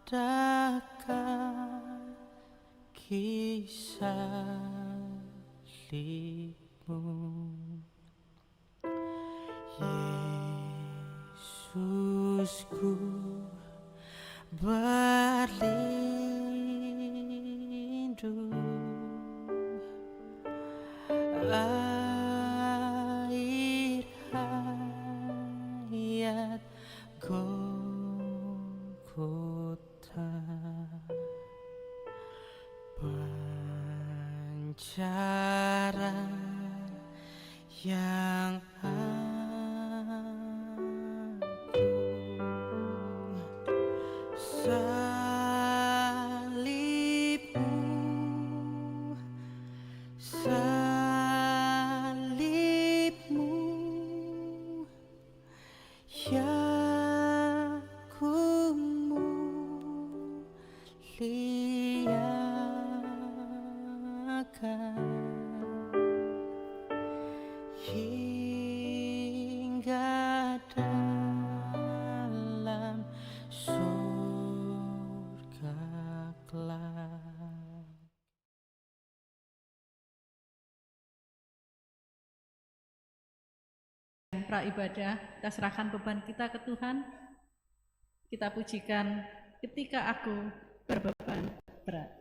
adakah kisah salibmu, Yesusku berlindung, air hayat Golgota, pancaran yang agung, salibmu, salibmu yang ku muliakan hingga dalam surga kelak. Praibadah, kita serahkan beban kita ke Tuhan. Kita pujikan ketika aku berbeban berat.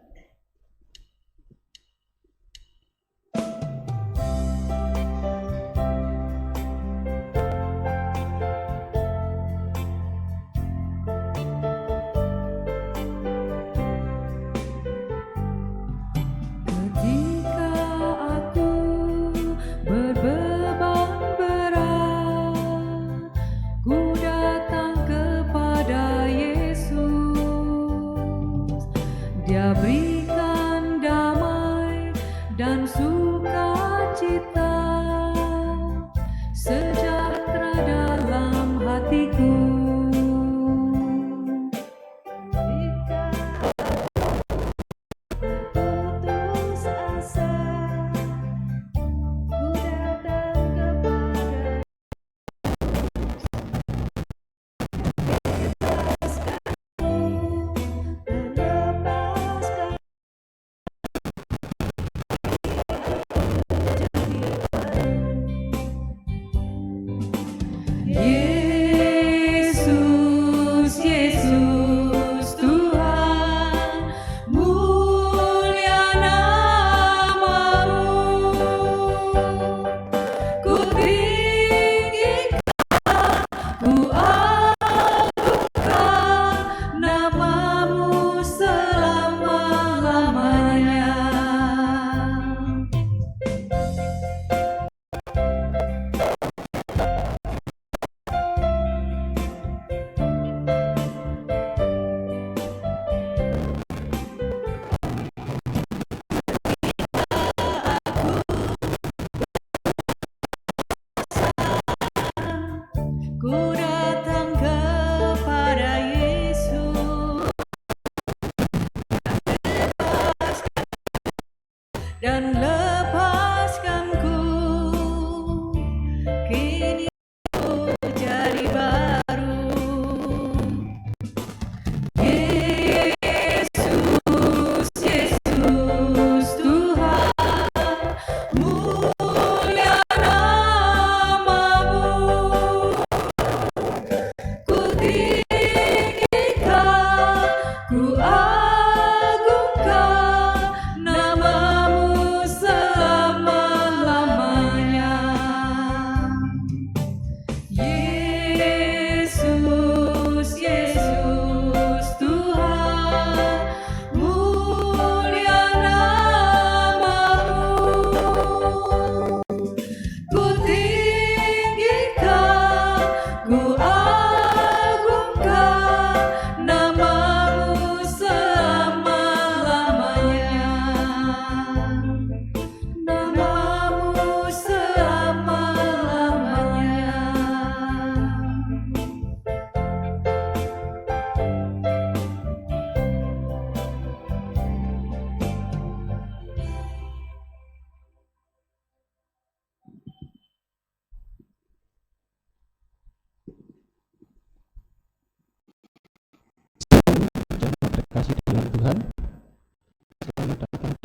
Dia berikan damai dan sukacita, sejahtera dalam hatiku. Terputus asa, ku datang kepada Yesus, Yesus Tuhan, mulia nama-Mu. Ku tinggikan, ku agungkan nama-Mu selama-lamanya. Ku datang kepada Yesus dan lepaskanku, kini aku jadi baru. Yesus, Yesus Tuhan, mulia nama-Mu. Ku tinggikan, ku agungkan nama-Mu.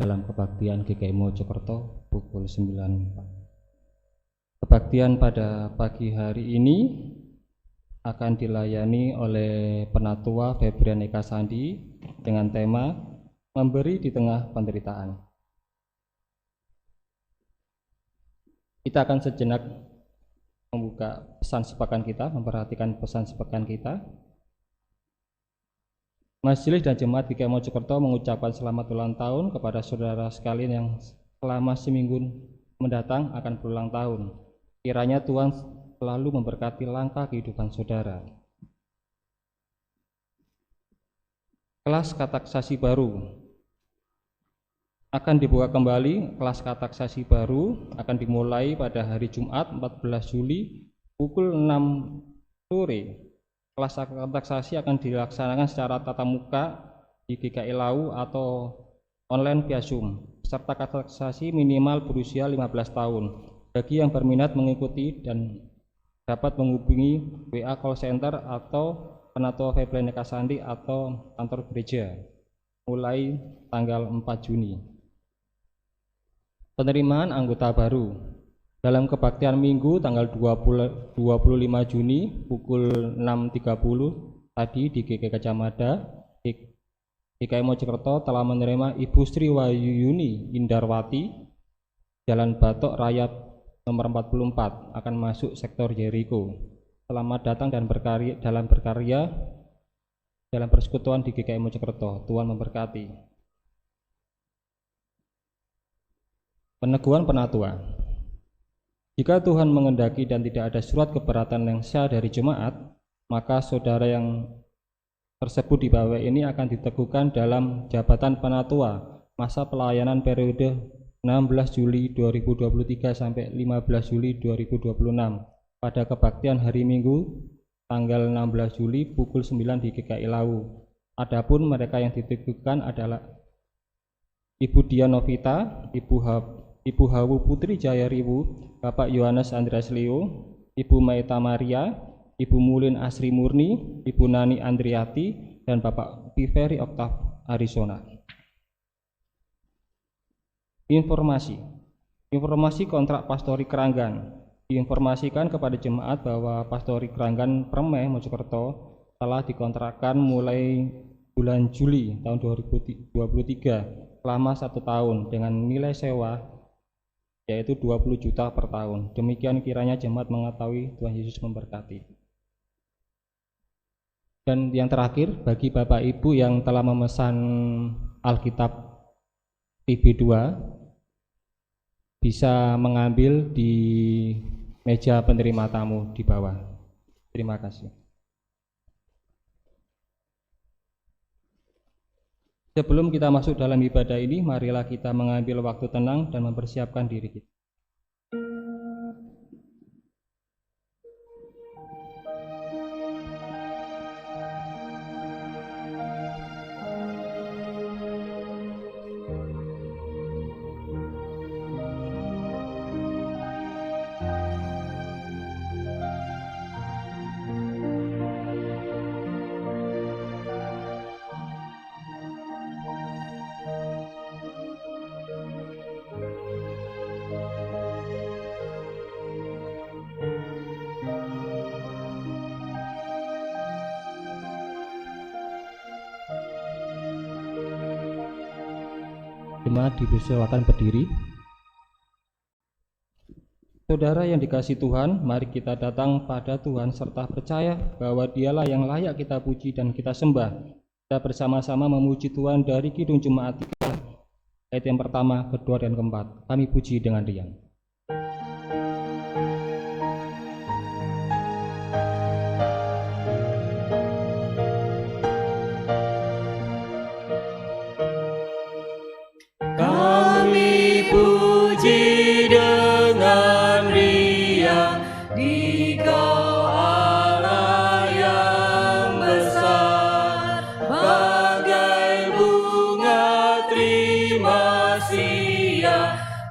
dalam kebaktian GKI Mojokerto pukul 9. Kebaktian pada pagi hari ini akan dilayani oleh Penatua Febrian Eka Sandi dengan tema Memberi di Tengah Penderitaan. Kita akan sejenak membuka pesan sepekan kita, memperhatikan pesan sepekan kita. Majelis dan Jemaat GKI Mojokerto mengucapkan selamat ulang tahun kepada saudara sekalian yang selama seminggu mendatang akan berulang tahun. Kiranya Tuhan selalu memberkati langkah kehidupan saudara. Kelas kateksasi baru akan dibuka kembali. Kelas kateksasi baru akan dimulai pada hari Jumat 14 Juli pukul 6 sore. Kelas kateksasi akan dilaksanakan secara tatap muka di GKI Lau atau online via Zoom. Peserta kateksasi minimal berusia 15 tahun. Bagi yang berminat mengikuti dan dapat menghubungi WA call center atau Penatua Febrian Eka Sandi atau kantor gereja mulai tanggal 4 Juni. Penerimaan anggota baru. Dalam kebaktian Minggu tanggal 25 Juni pukul 6.30 tadi di GKI Gajah Mada, GKI Mojokerto telah menerima Ibu Sri Wahyuni Indarwati, Jalan Batok Raya nomor 44, akan masuk sektor Jericho. Selamat datang dan berkarya dalam persekutuan di GKI Mojokerto. Tuhan memberkati. Peneguhan Penatua. Jika Tuhan mengendaki dan tidak ada surat keberatan yang sah dari jemaat, maka saudara yang tersebut di bawah ini akan diteguhkan dalam jabatan penatua masa pelayanan periode 16 Juli 2023 sampai 15 Juli 2026 pada kebaktian hari Minggu tanggal 16 Juli pukul 9 di GKI Lau. Adapun mereka yang diteguhkan adalah Ibu Dian Novita, Ibu Hawu Putri Jayariwu, Bapak Yohanes Andreas Leo, Ibu Maita Maria, Ibu Mulin Asri Murni, Ibu Nani Andriati, dan Bapak Piveri Oktav Arizona. Informasi kontrak Pastori Keranggan. Diinformasikan kepada jemaat bahwa Pastori Keranggan Permai Mojokerto telah dikontrakkan mulai bulan Juli tahun 2023 selama 1 tahun dengan nilai sewa yaitu 20 juta per tahun. Demikian kiranya jemaat mengetahui. Tuhan Yesus memberkati. Dan yang terakhir, bagi Bapak Ibu yang telah memesan Alkitab TB2 bisa mengambil di meja penerima tamu di bawah. Terima kasih. Sebelum kita masuk dalam ibadah ini, marilah kita mengambil waktu tenang dan mempersiapkan diri kita. Jemaat dipersilakan berdiri. Saudara yang dikasihi Tuhan, mari kita datang pada Tuhan serta percaya bahwa Dialah yang layak kita puji dan kita sembah. Kita bersama-sama memuji Tuhan dari Kidung Jemaat 3, ayat yang pertama, kedua, dan keempat. Kami puji dengan riang.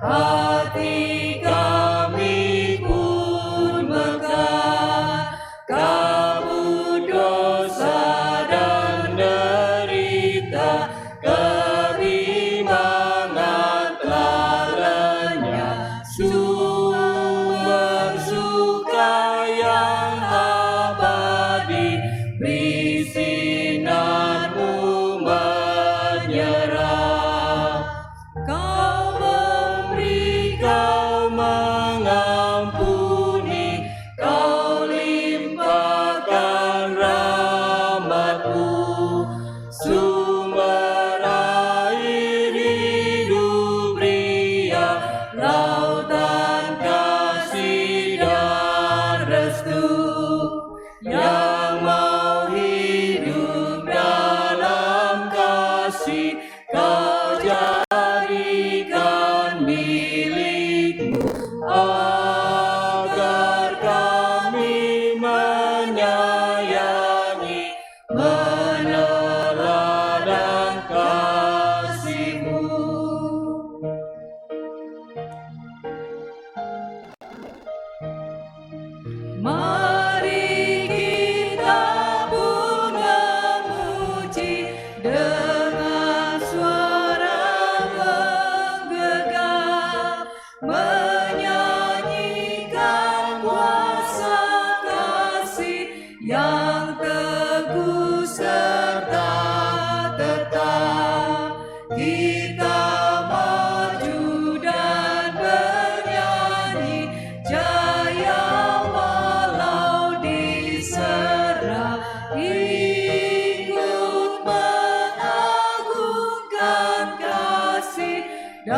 Hati kami pun mekar, kabut dosa dan derita, kebimbangan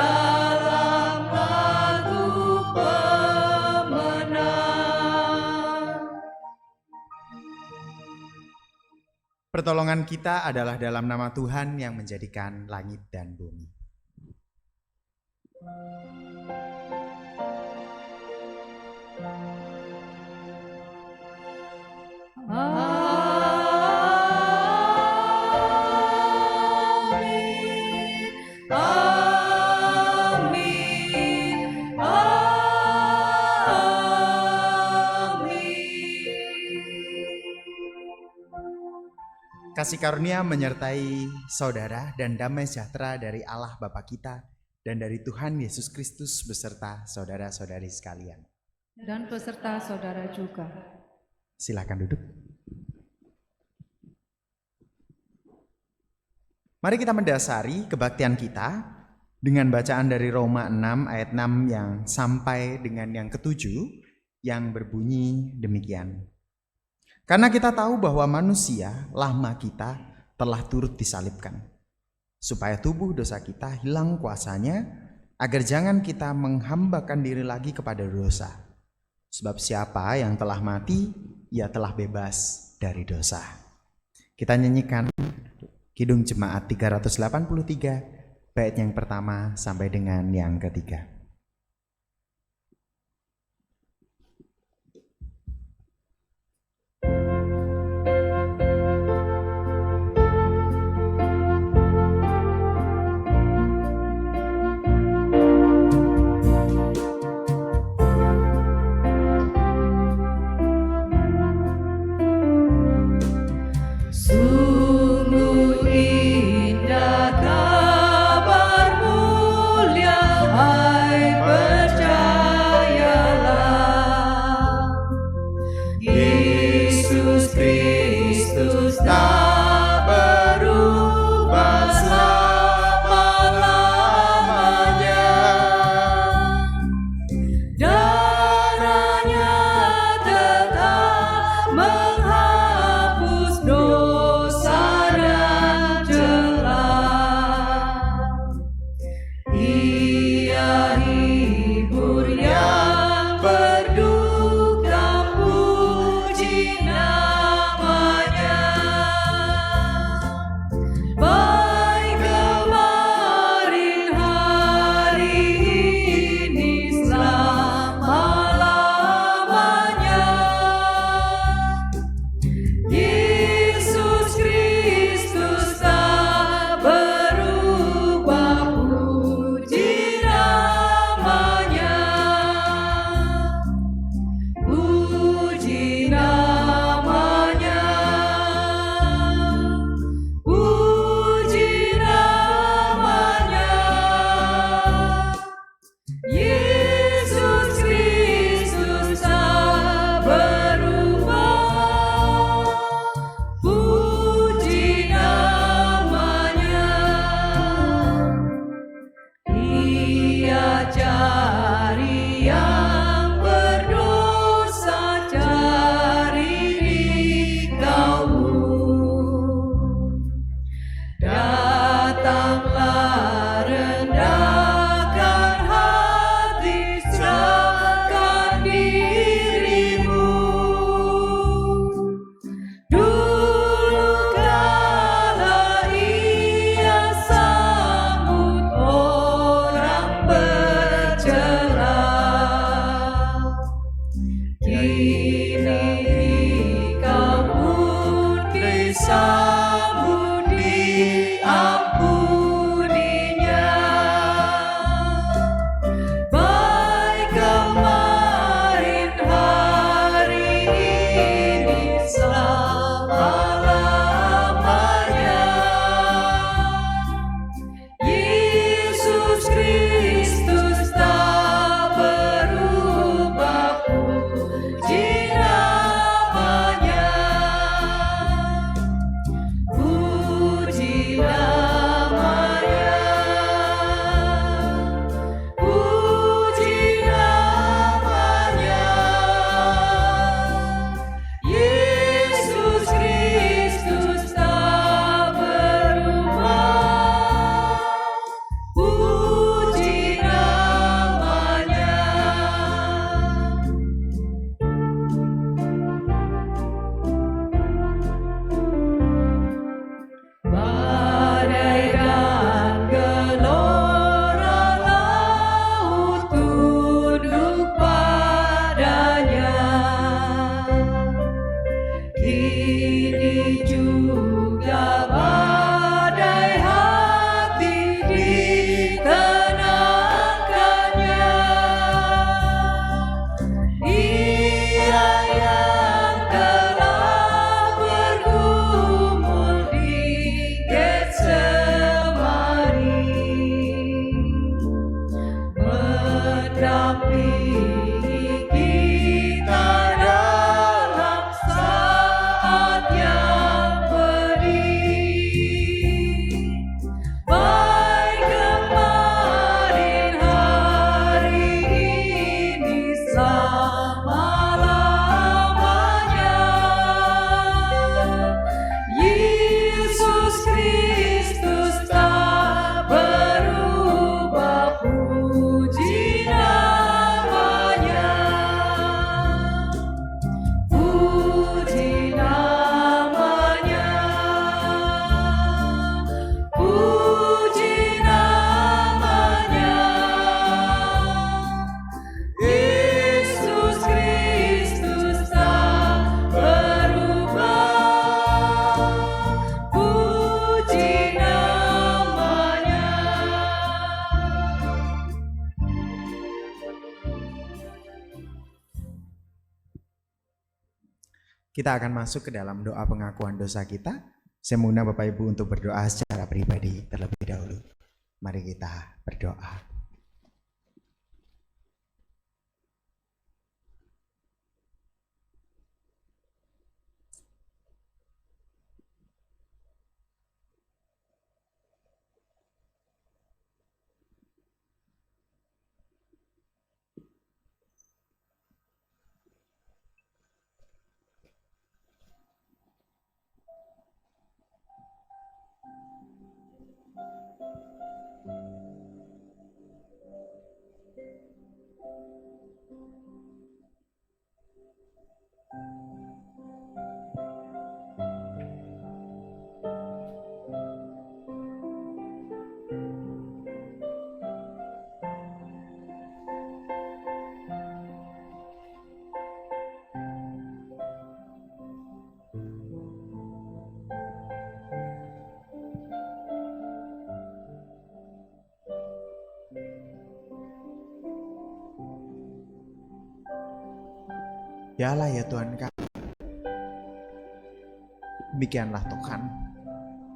dalam lagu pemenang. Pertolongan kita adalah dalam nama Tuhan yang menjadikan langit dan bumi. Amin, amin, amin. Kasih karunia menyertai saudara dan damai sejahtera dari Allah Bapa kita dan dari Tuhan Yesus Kristus beserta saudara-saudari sekalian. Dan beserta saudara juga. Silakan duduk. Mari kita mendasari kebaktian kita dengan bacaan dari Roma 6 ayat 6 yang sampai dengan yang ke-7 yang berbunyi demikian. Karena kita tahu bahwa manusia lama kita telah turut disalibkan, supaya tubuh dosa kita hilang kuasanya, agar jangan kita menghambakan diri lagi kepada dosa. Sebab siapa yang telah mati, ia telah bebas dari dosa. Kita nyanyikan Kidung Jemaat 383, bait yang pertama sampai dengan yang ketiga. Sungguh indah kabar mulia, hai percayalah. Yesus Kristus tak berubah selama-lamanya. Darahnya tetap menghapus dosa dan celah. Ia hibur yang berduka, puji namanya. Baik kemarin, hari ini, selama-lamanya. Yesus Kristus tak berubah, puji namanya. Puji namanya. Puji namanya. Yesus Kristus tak berubah, puji namanya. Ia cari yang berdosa, cari dikau. Datanglah, rendahkan hati, serahkan dirimu. Dulu kala ia sambut orang percaya. kita dalam saat yang pedih. Baik kemarin, hari ini, selama-lamanya. Yesus Kristus tak berubah, puji namanya. Puji namanya. Puji namanya. Yesus Kristus tak berubah, puji namanya. Kita akan masuk ke dalam doa pengakuan dosa kita. Saya mengundang Bapak Ibu untuk berdoa secara pribadi terlebih dahulu. Mari kita berdoa. Ya Allah ya Tuhan kami, demikianlah Tuhan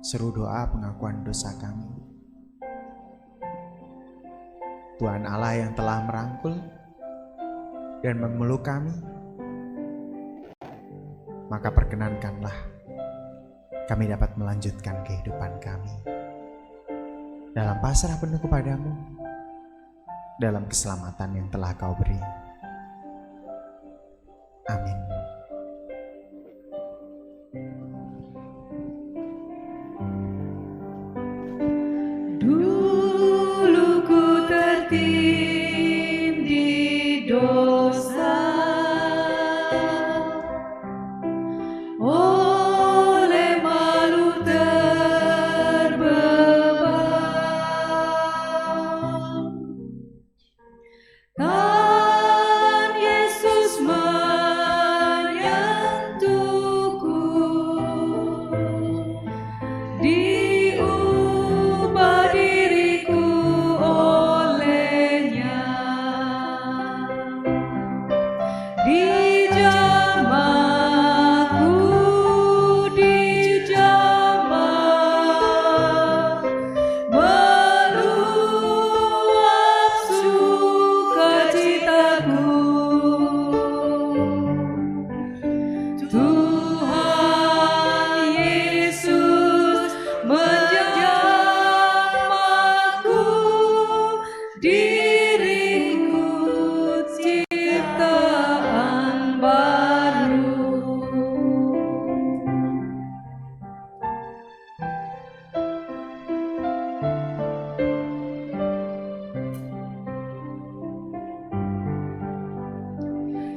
seru doa pengakuan dosa kami. Tuhan Allah yang telah merangkul dan memeluk kami, maka perkenankanlah kami dapat melanjutkan kehidupan kami dalam pasrah penuh kepadamu, dalam keselamatan yang telah Kau beri. Amin. Dulu ku tertindih dosa, oleh malu terbeban. Tangan Yesus menyentuhku, diubah diriku olehnya. Dijamahku, dijamah, meluap sukacitaku. Tuhan Yesus menjamahku, diriku ciptaan baru.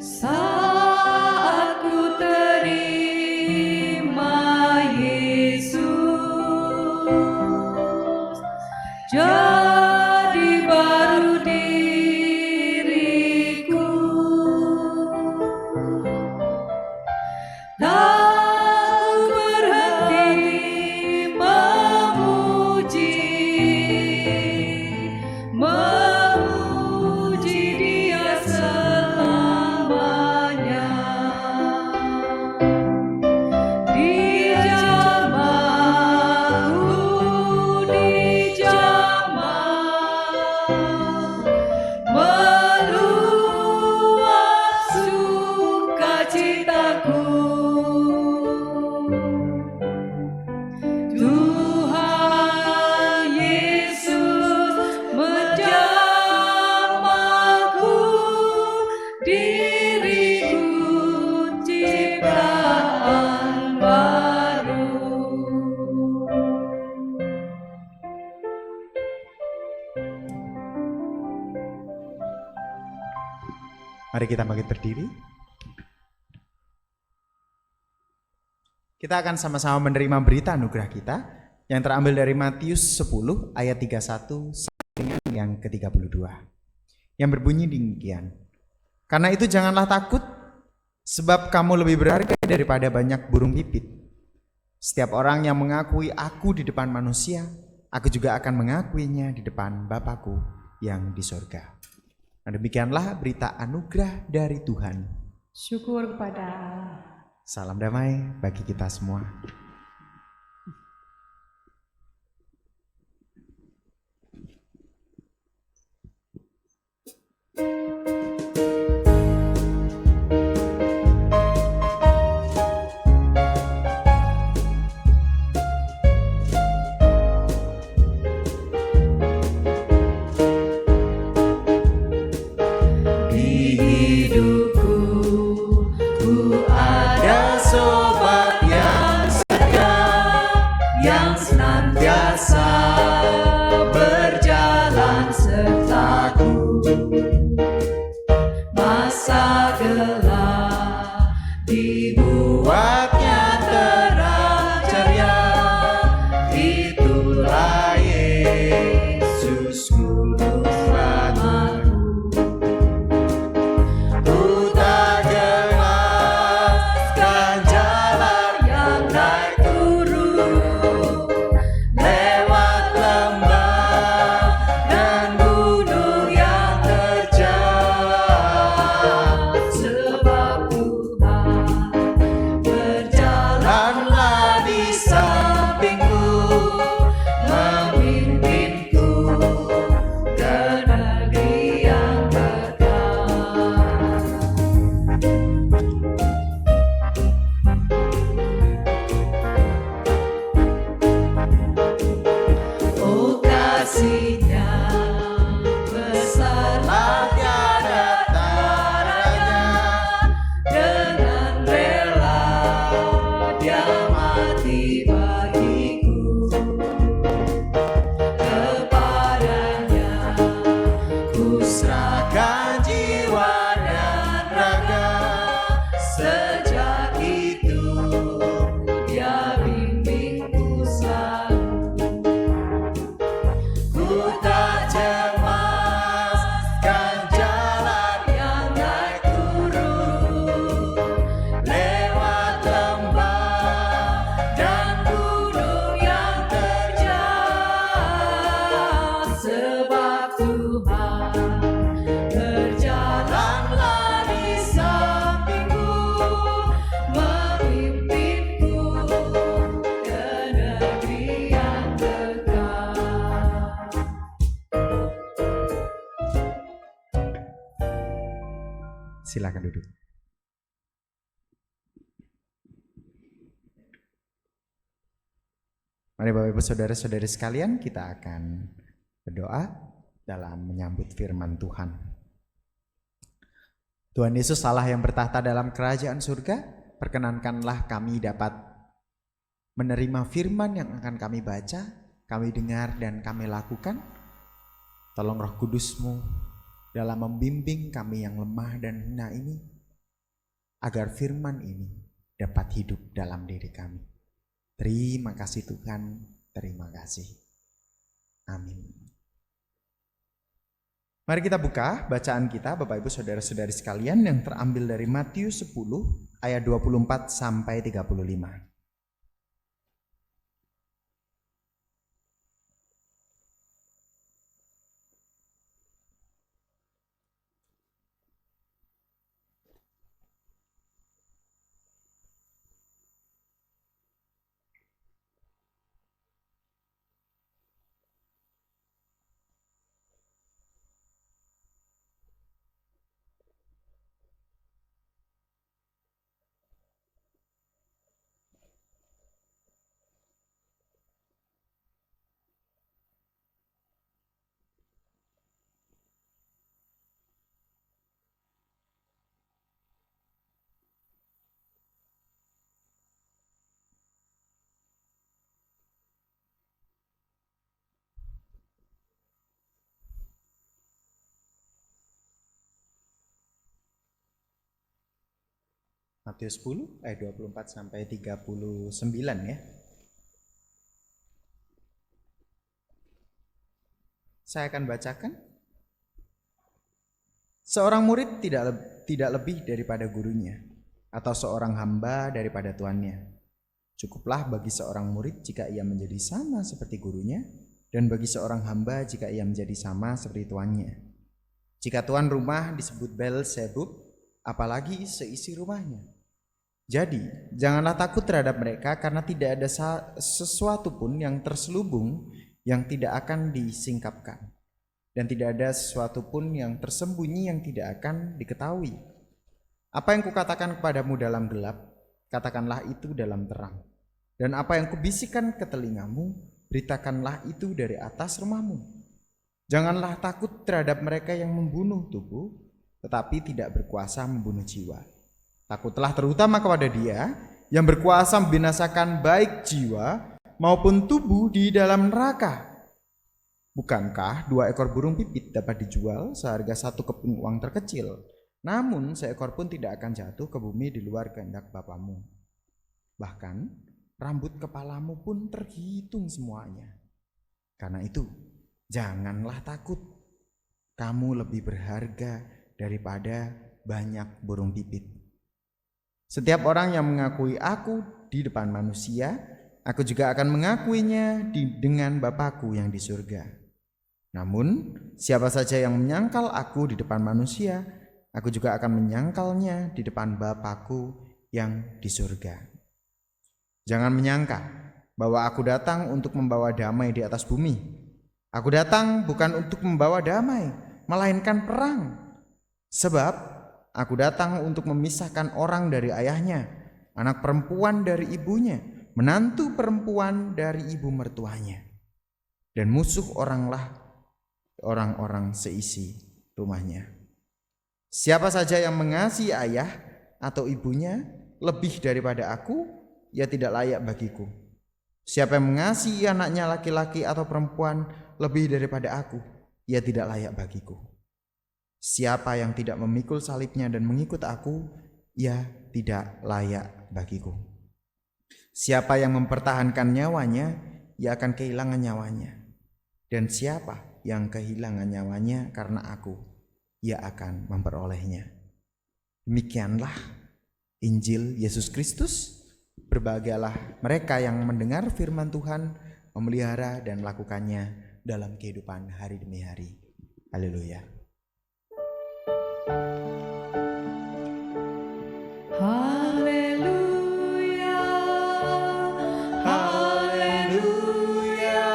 Saat ku terima Yesus, jadi baru diriku. Tak berhenti memuji Dia selama Mari kita bangkit berdiri. Kita akan sama-sama menerima berita anugerah kita yang terambil dari Matius 10 ayat 31 sampai dengan yang ke-32. Yang berbunyi demikian. Karena itu janganlah takut, sebab kamu lebih berharga daripada banyak burung pipit. Setiap orang yang mengakui aku di depan manusia, aku juga akan mengakuinya di depan Bapakku yang di sorga. Nah, demikianlah berita anugerah dari Tuhan. Syukur kepada Allah. Salam damai bagi kita semua. Silakan duduk. Mari Bapak Ibu Saudara-saudari sekalian, kita akan berdoa dalam menyambut firman Tuhan. Tuhan Yesus Allah yang bertahta dalam kerajaan surga, perkenankanlah kami dapat menerima firman yang akan kami baca, kami dengar dan kami lakukan. Tolong Roh Kudus-Mu dalam membimbing kami yang lemah dan hina ini, agar firman ini dapat hidup dalam diri kami. Terima kasih Tuhan, terima kasih. Amin. Mari kita buka bacaan kita Bapak Ibu Saudara-saudari sekalian yang terambil dari Matius 10 ayat 24 sampai 35. Matius 10 ayat 24 sampai 39 ya. Saya akan bacakan. Seorang murid tidak lebih daripada gurunya, atau seorang hamba daripada tuannya. Cukuplah bagi seorang murid jika ia menjadi sama seperti gurunya, dan bagi seorang hamba jika ia menjadi sama seperti tuannya. Jika tuan rumah disebut Beelzebub, apalagi seisi rumahnya. Jadi, janganlah takut terhadap mereka, karena tidak ada sesuatu pun yang terselubung yang tidak akan disingkapkan, dan tidak ada sesuatu pun yang tersembunyi yang tidak akan diketahui. Apa yang kukatakan kepadamu dalam gelap, katakanlah itu dalam terang. Dan apa yang kubisikkan ke telingamu, beritakanlah itu dari atas rumahmu. Janganlah takut terhadap mereka yang membunuh tubuh, tetapi tidak berkuasa membunuh jiwa. Takutlah terutama kepada Dia yang berkuasa membinasakan baik jiwa maupun tubuh di dalam neraka. Bukankah 2 ekor burung pipit dapat dijual seharga 1 keping uang terkecil? Namun seekor pun tidak akan jatuh ke bumi di luar kehendak Bapamu. Bahkan rambut kepalamu pun terhitung semuanya. Karena itu, janganlah takut. Kamu lebih berharga daripada banyak burung pipit. Setiap orang yang mengakui aku di depan manusia, aku juga akan mengakuinya dengan Bapakku yang di surga. Namun, siapa saja yang menyangkal aku di depan manusia, aku juga akan menyangkalnya di depan Bapakku yang di surga. Jangan menyangka bahwa aku datang untuk membawa damai di atas bumi. Aku datang bukan untuk membawa damai, melainkan perang. Sebab aku datang untuk memisahkan orang dari ayahnya, anak perempuan dari ibunya, menantu perempuan dari ibu mertuanya, dan musuh orang-orang seisi rumahnya. Siapa saja yang mengasihi ayah atau ibunya lebih daripada aku, ia tidak layak bagiku. Siapa yang mengasihi anaknya laki-laki atau perempuan lebih daripada aku, ia tidak layak bagiku. Siapa yang tidak memikul salibnya dan mengikut aku, ia tidak layak bagiku. Siapa yang mempertahankan nyawanya, ia akan kehilangan nyawanya. Dan siapa yang kehilangan nyawanya karena aku, ia akan memperolehnya. Demikianlah Injil Yesus Kristus. Berbahagialah mereka yang mendengar firman Tuhan, memelihara dan melakukannya dalam kehidupan hari demi hari. Haleluya. Haleluya, haleluya,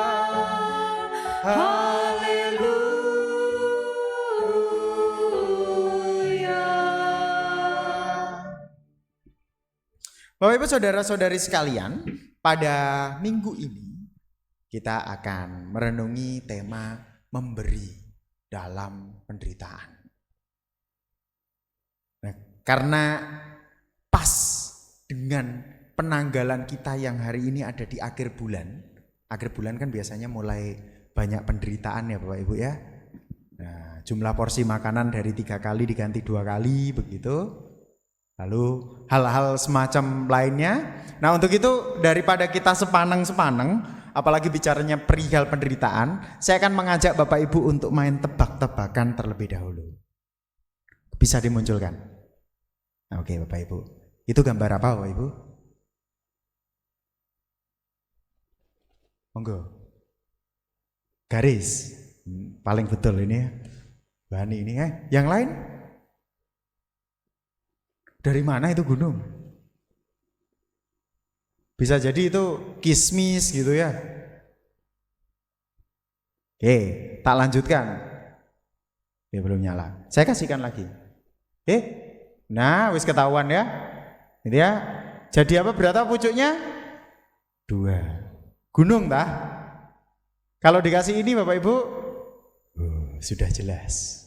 haleluya. Bapak Ibu saudara-saudari sekalian, pada minggu ini kita akan merenungi tema memberi dalam penderitaan. Nah, karena pas dengan penanggalan kita yang hari ini ada di akhir bulan kan biasanya mulai banyak penderitaan ya Bapak Ibu ya. Nah, jumlah porsi makanan dari 3 kali diganti 2 kali begitu. Lalu hal-hal semacam lainnya. Nah, untuk itu daripada kita sepaneng-sepaneng, apalagi bicaranya perihal penderitaan, saya akan mengajak Bapak Ibu untuk main tebak-tebakan terlebih dahulu. Bisa dimunculkan? Nah, oke Bapak Ibu. Itu gambar apa Bapak Ibu? Monggo. Garis. Paling betul ini ya. Bahan ini ya. Yang lain? Dari mana itu gunung? Bisa jadi itu kismis gitu ya. Oke, tak lanjutkan. Ya belum nyala. Saya kasihkan lagi. Nah, wis ketahuan ya. Ini ya. Jadi apa berapa pucuknya? 2. Gunung tah? Kalau dikasih ini Bapak Ibu, sudah jelas.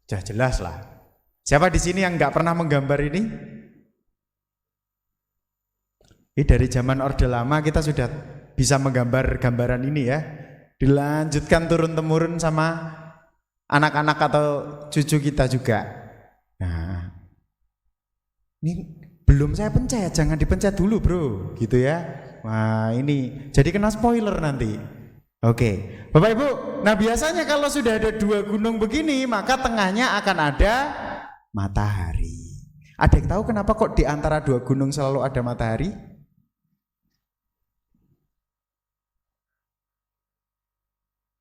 Sudah jelas lah. Siapa di sini yang nggak pernah menggambar ini? Dari zaman Orde Lama kita sudah bisa menggambar gambaran ini ya. Dilanjutkan turun-temurun sama anak-anak atau cucu kita juga. Nah, ini Belum saya pencet, jangan dipencet dulu bro, gitu ya. Wah ini, jadi kena spoiler nanti. Oke, Bapak Ibu, nah biasanya kalau sudah ada dua gunung begini, maka tengahnya akan ada matahari. Ada yang tahu kenapa kok di antara dua gunung selalu ada matahari?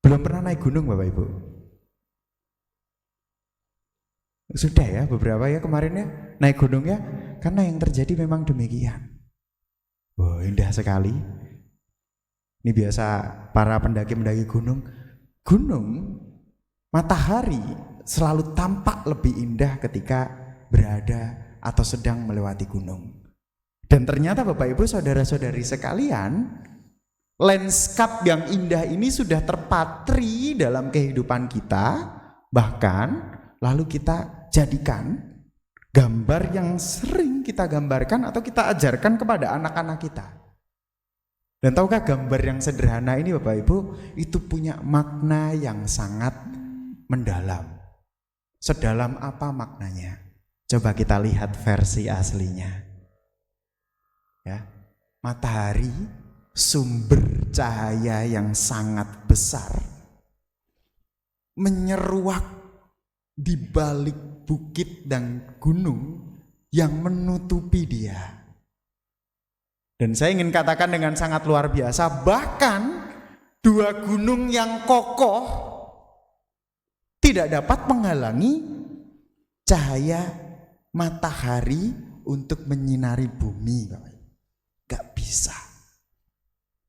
Belum pernah naik gunung Bapak Ibu? Sudah ya, beberapa ya kemarin ya, naik gunung ya. Karena yang terjadi memang demikian. Wah, indah sekali. Ini biasa para pendaki-pendaki gunung. Gunung, matahari selalu tampak lebih indah ketika berada atau sedang melewati gunung. Dan ternyata Bapak Ibu saudara-saudari sekalian, landscape yang indah ini sudah terpatri dalam kehidupan kita. Bahkan lalu kita jadikan gambar yang sering kita gambarkan atau kita ajarkan kepada anak-anak kita. Dan tahukah gambar yang sederhana ini Bapak Ibu, itu punya makna yang sangat mendalam. Sedalam apa maknanya? Coba kita lihat versi aslinya. Ya, matahari sumber cahaya yang sangat besar menyeruak di balik bukit dan gunung yang menutupi dia. Dan saya ingin katakan dengan sangat luar biasa, bahkan dua gunung yang kokoh tidak dapat menghalangi cahaya matahari untuk menyinari bumi. Gak bisa.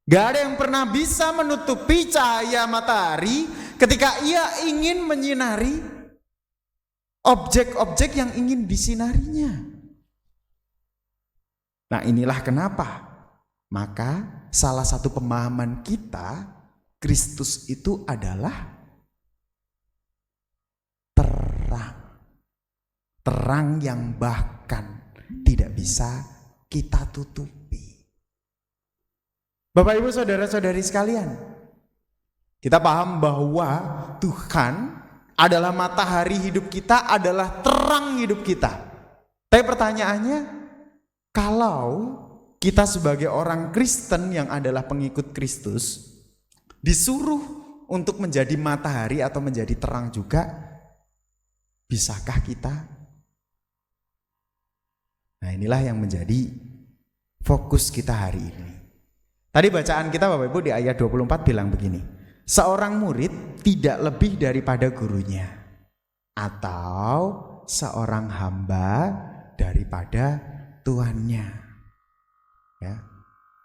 Gak ada yang pernah bisa menutupi cahaya matahari ketika ia ingin menyinari objek-objek yang ingin disinarinya. Nah inilah kenapa. Maka salah satu pemahaman kita, Kristus itu adalah terang. Terang yang bahkan tidak bisa kita tutupi. Bapak Ibu saudara-saudari sekalian, kita paham bahwa Tuhan adalah matahari hidup kita, adalah terang hidup kita. Tapi pertanyaannya, kalau kita sebagai orang Kristen yang adalah pengikut Kristus disuruh untuk menjadi matahari atau menjadi terang juga, bisakah kita? Nah inilah yang menjadi fokus kita hari ini. Tadi bacaan kita Bapak Ibu di ayat 24 bilang begini, seorang murid tidak lebih daripada gurunya, atau seorang hamba daripada tuannya. Ya.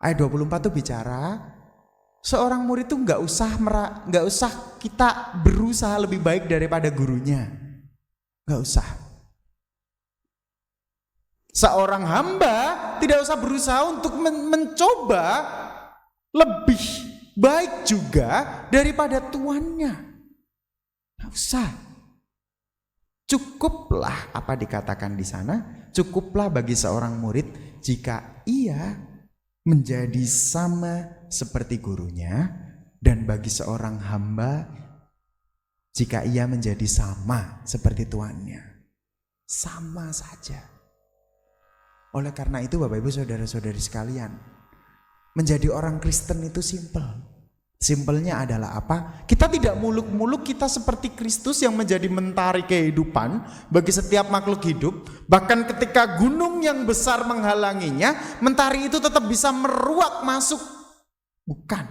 Ayat 24 itu bicara seorang murid itu nggak usah kita berusaha lebih baik daripada gurunya, nggak usah. Seorang hamba tidak usah berusaha untuk mencoba lebih baik juga daripada tuannya. Nggak usah. Cukuplah apa dikatakan di sana, cukuplah bagi seorang murid jika ia menjadi sama seperti gurunya, dan bagi seorang hamba jika ia menjadi sama seperti tuannya. Sama saja. Oleh karena itu Bapak Ibu saudara-saudari sekalian, menjadi orang Kristen itu simpel. Simpelnya adalah apa? Kita tidak muluk-muluk, kita seperti Kristus yang menjadi mentari kehidupan bagi setiap makhluk hidup. Bahkan ketika gunung yang besar menghalanginya, mentari itu tetap bisa meruak masuk. Bukan.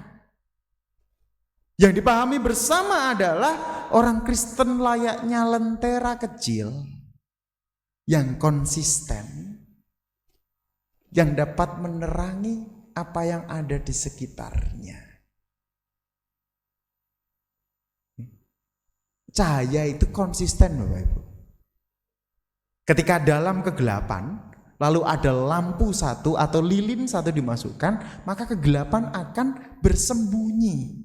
Yang dipahami bersama adalah orang Kristen layaknya lentera kecil yang konsisten, yang dapat menerangi apa yang ada di sekitarnya. Cahaya itu konsisten Bapak Ibu. Ketika dalam kegelapan, lalu ada lampu satu atau lilin satu dimasukkan, maka kegelapan akan bersembunyi.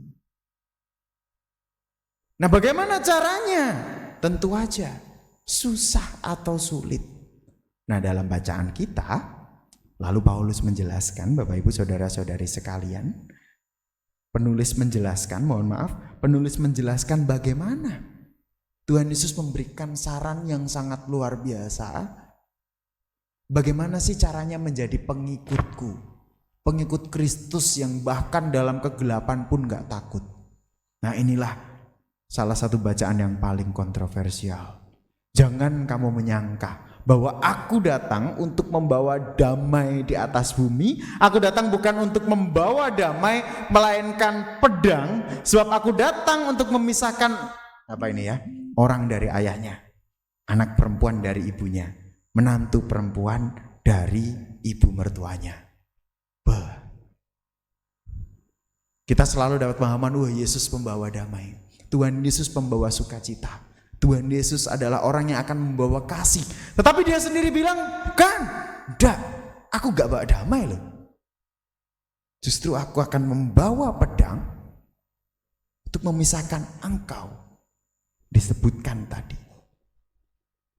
Nah bagaimana caranya? Tentu aja susah atau sulit. Nah dalam bacaan kita, lalu Paulus menjelaskan, Bapak Ibu saudara-saudari sekalian, penulis menjelaskan bagaimana Tuhan Yesus memberikan saran yang sangat luar biasa Bagaimana sih caranya menjadi pengikutku? Pengikut Kristus yang bahkan dalam kegelapan pun gak takut. Nah, inilah salah satu bacaan yang paling kontroversial. Jangan kamu menyangka bahwa aku datang untuk membawa damai di atas bumi. Aku datang bukan untuk membawa damai, melainkan pedang. Sebab aku datang untuk memisahkan orang dari ayahnya, anak perempuan dari ibunya, menantu perempuan dari ibu mertuanya. Kita selalu dapat pemahaman, Yesus pembawa damai, Tuhan Yesus pembawa sukacita, Tuhan Yesus adalah orang yang akan membawa kasih. Tetapi dia sendiri bilang, bukan, enggak, aku gak bawa damai loh. Justru aku akan membawa pedang untuk memisahkan engkau. Disebutkan tadi.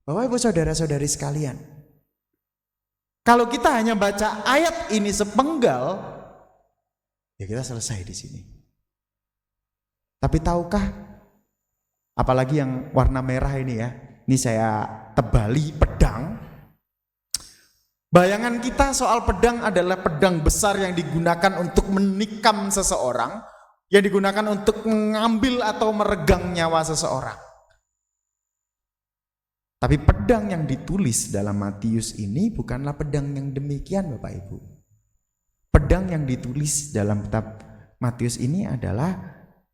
Bapak Ibu saudara-saudari sekalian, kalau kita hanya baca ayat ini sepenggal, ya kita selesai di sini. Tapi tahukah, apalagi yang warna merah ini ya, ini saya tebali pedang. Bayangan kita soal pedang adalah pedang besar yang digunakan untuk menikam seseorang, yang digunakan untuk mengambil atau meregang nyawa seseorang. Tapi pedang yang ditulis dalam Matius ini bukanlah pedang yang demikian, Bapak Ibu. Pedang yang ditulis dalam kitab Matius ini adalah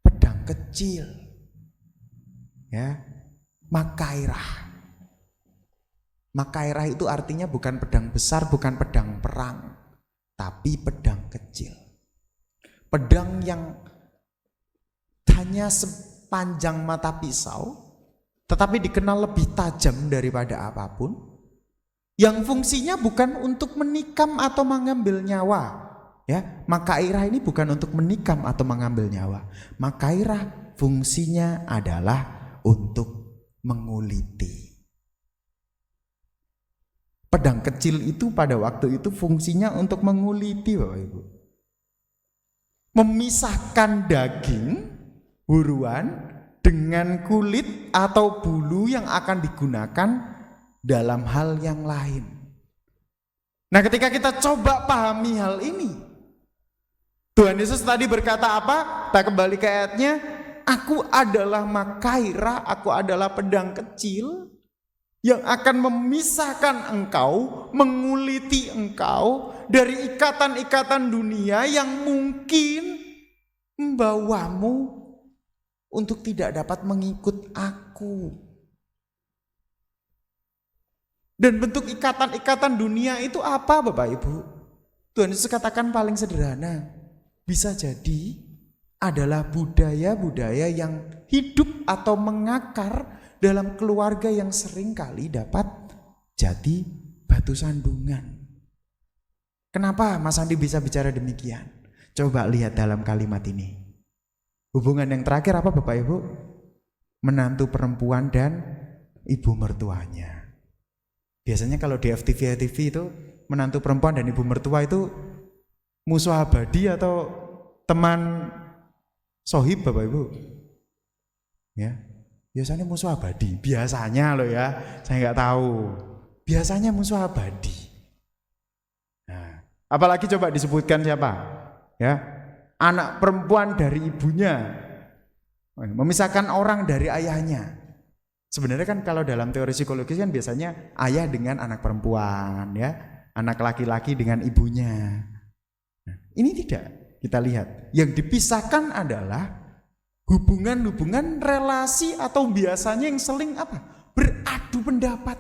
pedang kecil, ya, makairah. Makairah itu artinya bukan pedang besar, bukan pedang perang, tapi pedang kecil. Pedang yang hanya sepanjang mata pisau, tetapi dikenal lebih tajam daripada apapun, yang fungsinya bukan untuk menikam atau mengambil nyawa. Ya, makairah ini bukan untuk menikam atau mengambil nyawa. Makairah fungsinya adalah untuk menguliti. Pedang kecil itu pada waktu itu fungsinya untuk menguliti, Bapak Ibu. Memisahkan daging buruan dengan kulit atau bulu yang akan digunakan dalam hal yang lain. Nah, ketika kita coba pahami hal ini, Tuhan Yesus tadi berkata apa? Kita kembali ke ayatnya, aku adalah makairah, aku adalah pedang kecil yang akan memisahkan engkau, menguliti engkau dari ikatan-ikatan dunia yang mungkin membawamu untuk tidak dapat mengikut aku. Dan bentuk ikatan-ikatan dunia itu apa, Bapak Ibu? Tuhan Yesus katakan paling sederhana, bisa jadi adalah budaya-budaya yang hidup atau mengakar dalam keluarga yang sering kali dapat jadi batu sandungan. Kenapa Mas Andi bisa bicara demikian? Coba lihat dalam kalimat ini. Hubungan yang terakhir apa, Bapak Ibu? Menantu perempuan dan ibu mertuanya. Biasanya kalau di FTV itu menantu perempuan dan ibu mertua itu musuh abadi atau teman sohib, Bapak Ibu? Ya, biasanya musuh abadi. Biasanya loh ya, saya nggak tahu. Biasanya musuh abadi. Nah, apalagi coba disebutkan siapa? Ya, anak perempuan dari ibunya, memisahkan orang dari ayahnya. Sebenarnya kan kalau dalam teori psikologis kan biasanya ayah dengan anak perempuan, ya, anak laki-laki dengan ibunya. Nah, ini tidak kita lihat. Yang dipisahkan adalah hubungan-hubungan relasi atau biasanya yang seling apa? Beradu pendapat.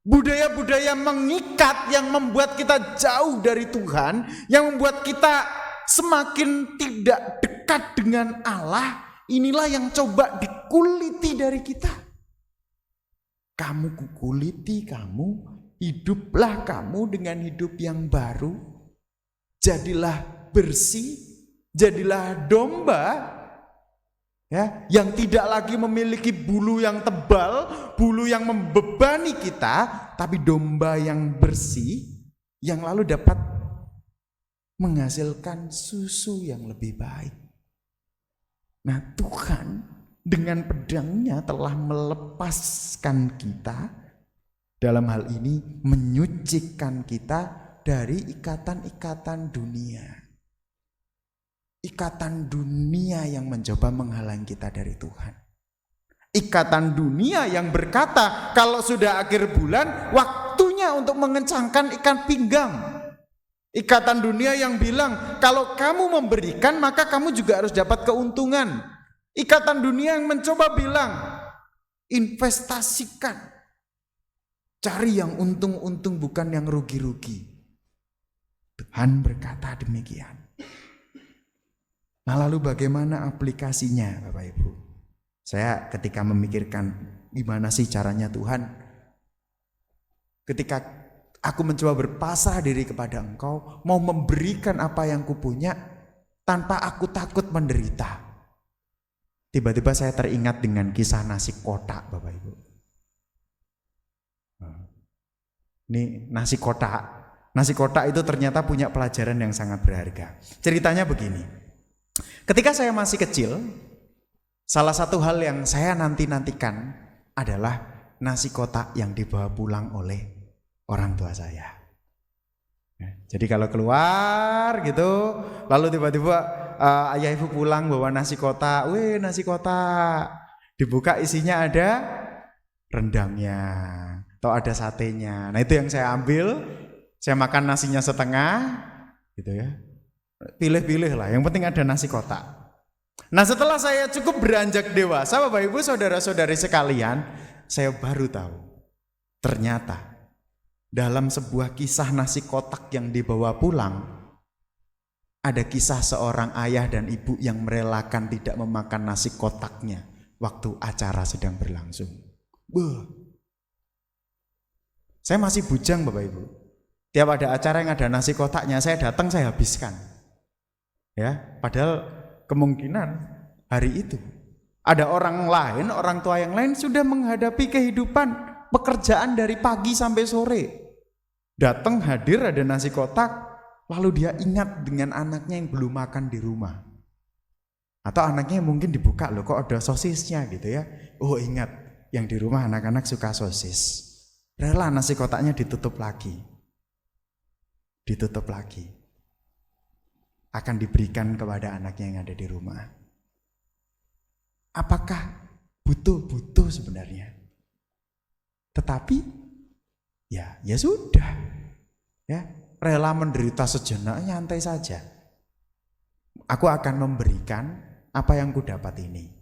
Budaya-budaya mengikat yang membuat kita jauh dari Tuhan, yang membuat kita semakin tidak dekat dengan Allah. Inilah yang coba dikuliti dari kita. Kamu kukuliti kamu, hiduplah kamu dengan hidup yang baru. Jadilah bersih, jadilah domba, ya, yang tidak lagi memiliki bulu yang tebal, bulu yang membebani kita, tapi domba yang bersih, yang lalu dapat menghasilkan susu yang lebih baik. Nah, Tuhan dengan pedangnya telah melepaskan kita dalam hal ini menyucikan kita dari ikatan-ikatan dunia. Ikatan dunia yang mencoba menghalangi kita dari Tuhan. Ikatan dunia yang berkata kalau sudah akhir bulan waktunya untuk mengencangkan ikat pinggang. Ikatan dunia yang bilang kalau kamu memberikan maka kamu juga harus dapat keuntungan. Ikatan dunia yang mencoba bilang investasikan, cari yang untung-untung bukan yang rugi-rugi. Tuhan berkata demikian. Nah lalu bagaimana aplikasinya Bapak Ibu? Saya ketika memikirkan gimana sih caranya Tuhan, ketika aku mencoba berpasrah diri kepada Engkau, mau memberikan apa yang kupunya tanpa aku takut menderita. Tiba-tiba saya teringat dengan kisah nasi kotak Bapak Ibu. Ini nasi kotak. Nasi kotak itu ternyata punya pelajaran yang sangat berharga. Ceritanya begini. Ketika saya masih kecil, salah satu hal yang saya nanti-nantikan adalah nasi kotak yang dibawa pulang oleh orang tua saya. Jadi kalau keluar gitu, lalu tiba-tiba ayah ibu pulang bawa nasi kotak, nasi kotak, dibuka isinya ada rendangnya, atau ada satenya. Nah itu yang saya ambil, saya makan nasinya setengah, gitu ya. Pilih-pilih lah, yang penting ada nasi kotak. Nah setelah saya cukup beranjak dewasa, Bapak Ibu saudara-saudari sekalian, saya baru tahu ternyata dalam sebuah kisah nasi kotak yang dibawa pulang, ada kisah seorang ayah dan ibu yang merelakan tidak memakan nasi kotaknya waktu acara sedang berlangsung. Saya masih bujang Bapak Ibu. Tiap ada acara yang ada nasi kotaknya, saya datang, saya habiskan. Ya, padahal kemungkinan hari itu ada orang lain, orang tua yang lain sudah menghadapi kehidupan pekerjaan dari pagi sampai sore. Datang hadir ada nasi kotak, lalu dia ingat dengan anaknya yang belum makan di rumah. Atau anaknya mungkin dibuka, loh kok ada sosisnya gitu ya. Oh ingat, yang di rumah anak-anak suka sosis. Rela nasi kotaknya ditutup lagi. Ditutup lagi. Akan diberikan kepada anaknya yang ada di rumah. Apakah butuh sebenarnya? Tetapi ya sudah. Ya, rela menderita sejenak, nyantai saja. Aku akan memberikan apa yang ku dapat ini.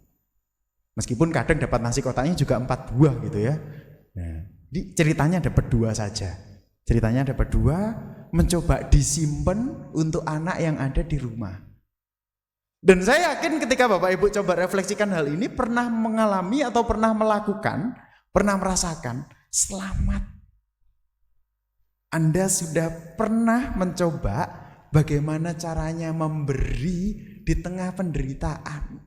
Meskipun kadang dapat nasi kotaknya juga 4 buah gitu ya. Nah, ceritanya dapat 2 saja. Ceritanya dapat 2, mencoba disimpan untuk anak yang ada di rumah. Dan saya yakin ketika Bapak Ibu coba refleksikan hal ini, pernah mengalami atau pernah melakukan, pernah merasakan, selamat. Anda sudah pernah mencoba bagaimana caranya memberi di tengah penderitaan.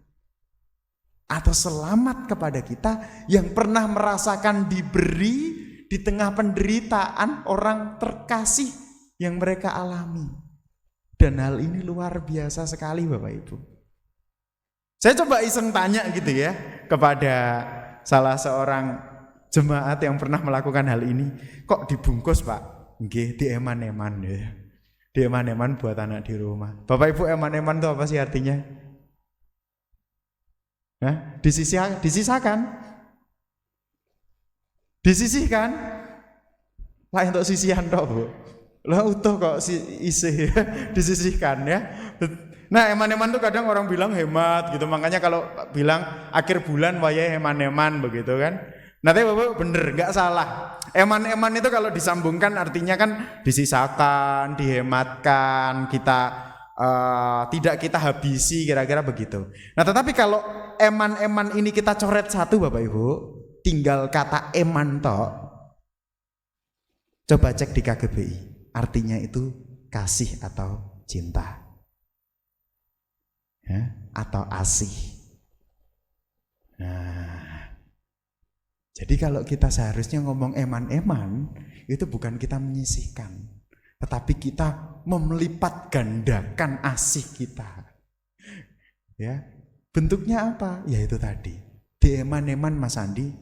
Atau selamat kepada kita yang pernah merasakan diberi di tengah penderitaan orang terkasih yang mereka alami. Dan hal ini luar biasa sekali Bapak Ibu. Saya coba iseng tanya gitu ya kepada salah seorang jemaat yang pernah melakukan hal ini. Kok dibungkus Pak? Nggih, di eman-eman ya. Di eman-eman buat anak di rumah. Bapak Ibu, eman-eman itu apa sih artinya? Hah? Disisakan? Disisihkan? Lah untuk sisihan tok, Bu. Lah utuh kok isih ya, disisihkan ya. Nah, eman-eman tuh kadang orang bilang hemat gitu. Makanya kalau bilang akhir bulan wayah eman-eman begitu kan. Nah, tapi Bapak bener, enggak salah. Eman-eman itu kalau disambungkan artinya kan disisakan, dihematkan, kita tidak kita habisi, kira-kira begitu. Nah, tetapi kalau eman-eman ini kita coret satu Bapak Ibu, tinggal kata eman tok. Coba cek di KGBI, artinya itu kasih atau cinta. Ya, atau asih. Nah, jadi kalau kita seharusnya ngomong eman-eman, itu bukan kita menyisihkan, tetapi kita melipat gandakan asih kita. Ya, bentuknya apa? Ya itu tadi. Di eman-eman Mas Andi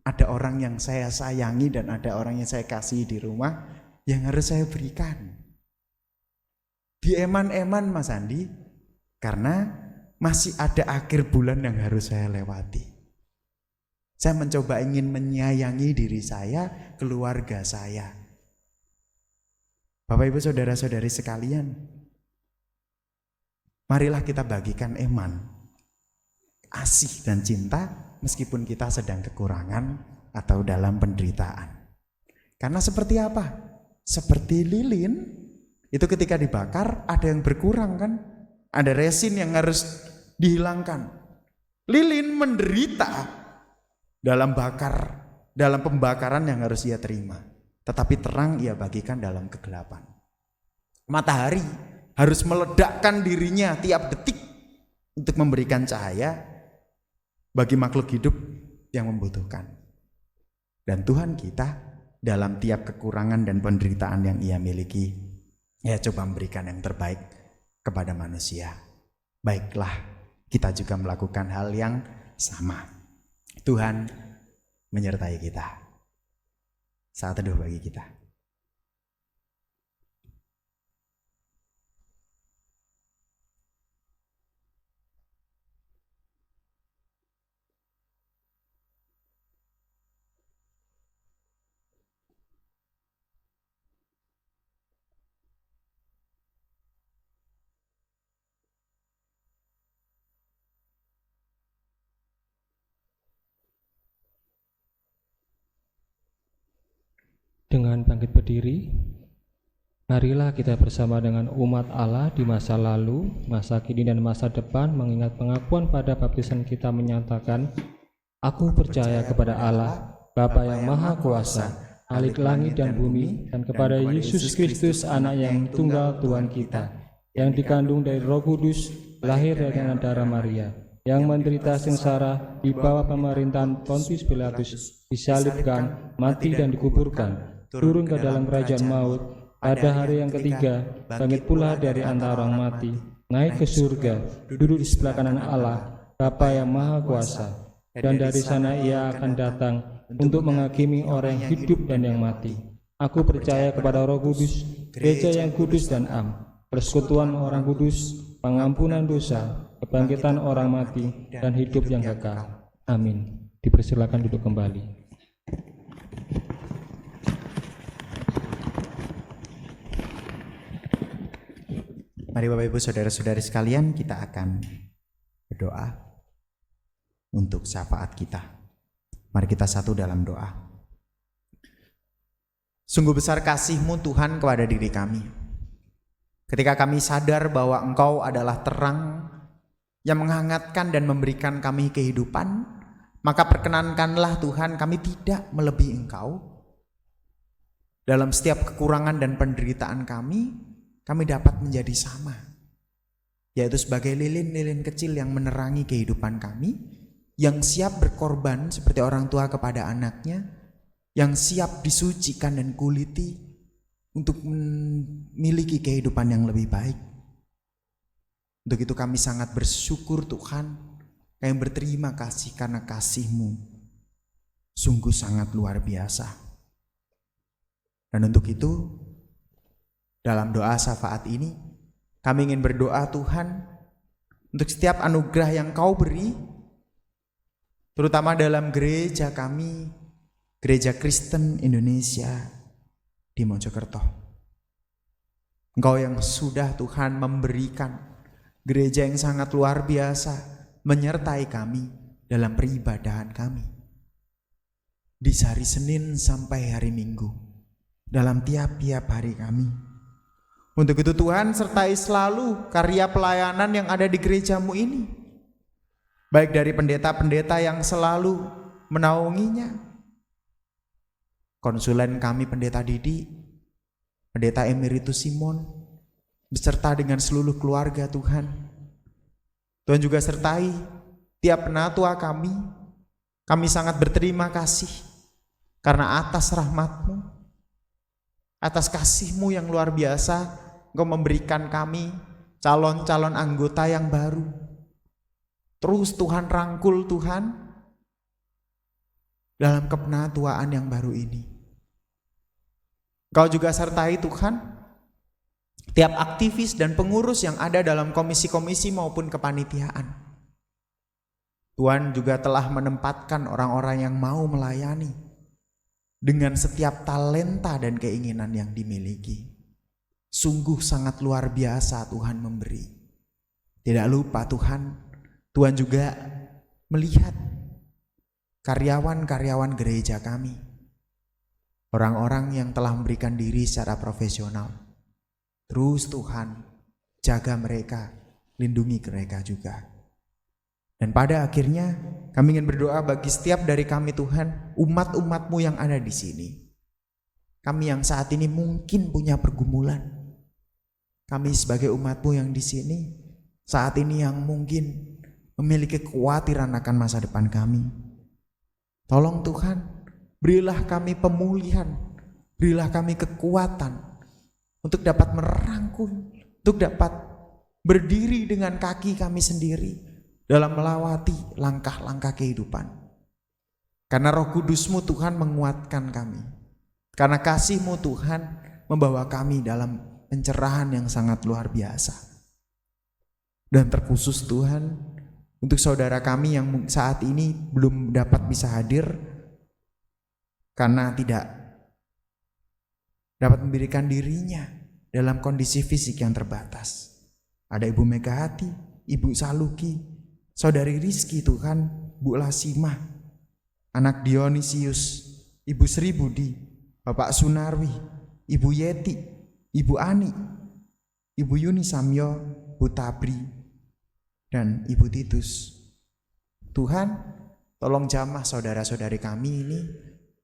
Ada orang yang saya sayangi dan ada orang yang saya kasih di rumah yang harus saya berikan. Di eman-eman Mas Andi, karena masih ada akhir bulan yang harus saya lewati. Saya mencoba ingin menyayangi diri saya, keluarga saya. Bapak Ibu saudara-saudari sekalian, marilah kita bagikan eman, kasih dan cinta meskipun kita sedang kekurangan atau dalam penderitaan. Karena seperti apa? Seperti lilin, itu ketika dibakar ada yang berkurang kan? Ada resin yang harus dihilangkan. Lilin menderita dalam pembakaran yang harus ia terima. Tetapi terang ia bagikan dalam kegelapan. Matahari harus meledakkan dirinya tiap detik untuk memberikan cahaya bagi makhluk hidup yang membutuhkan. Dan Tuhan kita dalam tiap kekurangan dan penderitaan yang ia miliki, ia coba memberikan yang terbaik kepada manusia. Baiklah, kita juga melakukan hal yang sama. Tuhan menyertai kita. Saat teduh bagi kita. Dengan bangkit berdiri, marilah kita bersama dengan umat Allah di masa lalu, masa kini dan masa depan mengingat pengakuan pada baptisan kita menyatakan, Aku percaya kepada Allah, Bapa yang Maha Kuasa, Khalik langit dan bumi, dan kepada Yesus Kristus anak yang tunggal Tuhan kita, yang dikandung dari Roh Kudus, lahir dari darah Maria, yang menderita sengsara di bawah pemerintahan Pontius Pilatus, disalibkan, mati dan dikuburkan, turun ke dalam kerajaan maut, pada hari yang ketiga, bangkit pula dari antara orang mati, naik ke surga, duduk di sebelah kanan Allah, Bapa yang Maha Kuasa, dan dari sana ia akan datang untuk menghakimi orang yang hidup dan yang mati. Aku percaya kepada Roh Kudus, gereja yang kudus dan am, persekutuan orang kudus, pengampunan dosa, kebangkitan orang mati, dan hidup yang kekal. Amin. Dipersilakan duduk kembali. Mari Bapak Ibu saudara-saudari sekalian, kita akan berdoa untuk syafaat kita. Mari kita satu dalam doa. Sungguh besar kasih-Mu Tuhan kepada diri kami. Ketika kami sadar bahwa Engkau adalah terang yang menghangatkan dan memberikan kami kehidupan, maka perkenankanlah Tuhan kami tidak melebihi Engkau. Dalam setiap kekurangan dan penderitaan kami dapat menjadi sama, yaitu sebagai lilin-lilin kecil yang menerangi kehidupan kami, yang siap berkorban seperti orang tua kepada anaknya, yang siap disucikan dan kuliti untuk memiliki kehidupan yang lebih baik. Untuk itu kami sangat bersyukur Tuhan, kami berterima kasih karena kasih-Mu sungguh sangat luar biasa. Dan untuk itu, dalam doa syafaat ini, kami ingin berdoa Tuhan untuk setiap anugerah yang Kau beri, terutama dalam gereja kami, Gereja Kristen Indonesia di Mojokerto. Engkau yang sudah Tuhan memberikan gereja yang sangat luar biasa, menyertai kami dalam peribadahan kami. Di hari Senin sampai hari Minggu, dalam tiap-tiap hari kami. Untuk itu Tuhan sertai selalu karya pelayanan yang ada di gereja-Mu ini. Baik dari pendeta-pendeta yang selalu menaunginya, konsulen kami Pendeta Didi, Pendeta Emeritus Simon, beserta dengan seluruh keluarga Tuhan. Tuhan juga sertai tiap penatua kami. Kami sangat berterima kasih karena atas rahmat-Mu, atas kasih-Mu yang luar biasa, Engkau memberikan kami calon-calon anggota yang baru. Terus Tuhan rangkul Tuhan, dalam kepenatuaan yang baru ini. Engkau juga sertai Tuhan tiap aktivis dan pengurus yang ada dalam komisi-komisi maupun kepanitiaan. Tuhan juga telah menempatkan orang-orang yang mau melayani dengan setiap talenta dan keinginan yang dimiliki. Sungguh sangat luar biasa Tuhan memberi. Tidak lupa Tuhan juga melihat karyawan-karyawan gereja kami, orang-orang yang telah memberikan diri secara profesional. Terus Tuhan jaga mereka, lindungi mereka juga. Dan pada akhirnya kami ingin berdoa bagi setiap dari kami Tuhan, umat-umat-Mu yang ada di sini. Kami yang saat ini mungkin punya pergumulan. Kami sebagai umat-Mu yang di sini saat ini yang mungkin memiliki kekhawatiran akan masa depan kami. Tolong Tuhan, berilah kami pemulihan, berilah kami kekuatan untuk dapat merangkul, untuk dapat berdiri dengan kaki kami sendiri dalam melewati langkah-langkah kehidupan. Karena Roh Kudus-Mu Tuhan menguatkan kami. Karena kasih-Mu Tuhan membawa kami dalam pencerahan yang sangat luar biasa. Dan terkhusus Tuhan, untuk saudara kami yang saat ini belum dapat bisa hadir karena tidak dapat memberikan dirinya dalam kondisi fisik yang terbatas. Ada Ibu Megahati, Ibu Saluki, Saudari Rizky Tuhan, Bu Lasimah, anak Dionisius, Ibu Sri Budi, Bapak Sunarwi, Ibu Yeti, Ibu Ani, Ibu Yuni Samyo, Bu Tabri, dan Ibu Titus. Tuhan, tolong jamah saudara-saudari kami ini,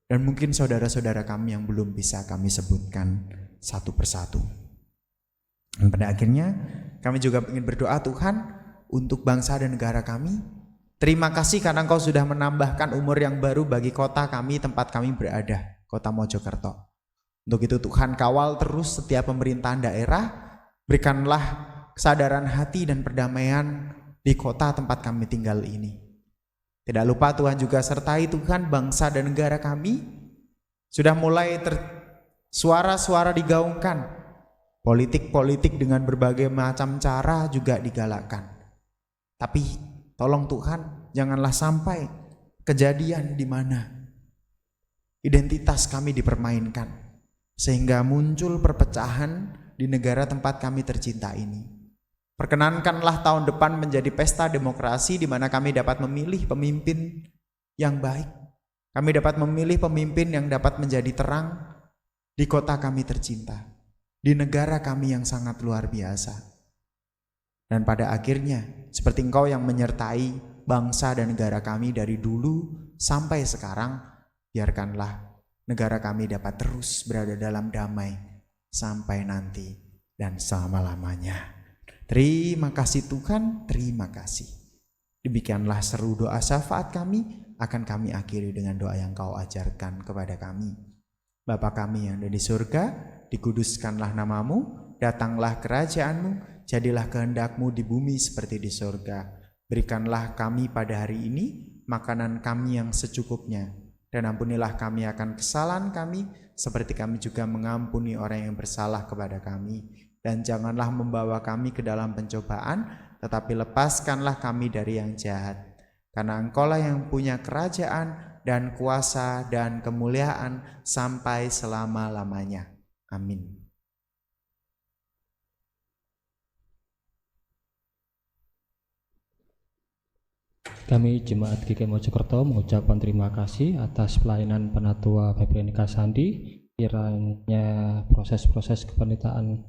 dan mungkin saudara-saudara kami yang belum bisa kami sebutkan satu persatu. Dan pada akhirnya kami juga ingin berdoa Tuhan untuk bangsa dan negara kami. Terima kasih karena Engkau sudah menambahkan umur yang baru bagi kota kami, tempat kami berada, kota Mojokerto. Untuk itu Tuhan kawal terus setiap pemerintahan daerah, berikanlah kesadaran hati dan perdamaian di kota tempat kami tinggal ini. Tidak lupa Tuhan juga sertai Tuhan bangsa dan negara kami. Sudah mulai suara-suara digaungkan, politik-politik dengan berbagai macam cara juga digalakkan. Tapi tolong Tuhan, janganlah sampai kejadian di mana identitas kami dipermainkan, sehingga muncul perpecahan di negara tempat kami tercinta ini. Perkenankanlah tahun depan menjadi pesta demokrasi di mana kami dapat memilih pemimpin yang baik. Kami dapat memilih pemimpin yang dapat menjadi terang di kota kami tercinta, di negara kami yang sangat luar biasa. Dan pada akhirnya, seperti Engkau yang menyertai bangsa dan negara kami dari dulu sampai sekarang, biarkanlah negara kami dapat terus berada dalam damai sampai nanti dan selama-lamanya. Terima kasih Tuhan, terima kasih. Demikianlah seru doa syafaat kami, akan kami akhiri dengan doa yang Kau ajarkan kepada kami. Bapa kami yang ada di surga, dikuduskanlah namamu, datanglah kerajaan-Mu, jadilah kehendak-Mu di bumi seperti di surga. Berikanlah kami pada hari ini makanan kami yang secukupnya, dan ampunilah kami akan kesalahan kami, seperti kami juga mengampuni orang yang bersalah kepada kami. Dan janganlah membawa kami ke dalam pencobaan, tetapi lepaskanlah kami dari yang jahat. Karena Engkaulah yang punya kerajaan dan kuasa dan kemuliaan sampai selama-lamanya. Amin. Kami Jemaat GKI Mojokerto mengucapkan terima kasih atas pelayanan Penatua Febri Nika Sandi. Kiranya proses-proses kepanitaan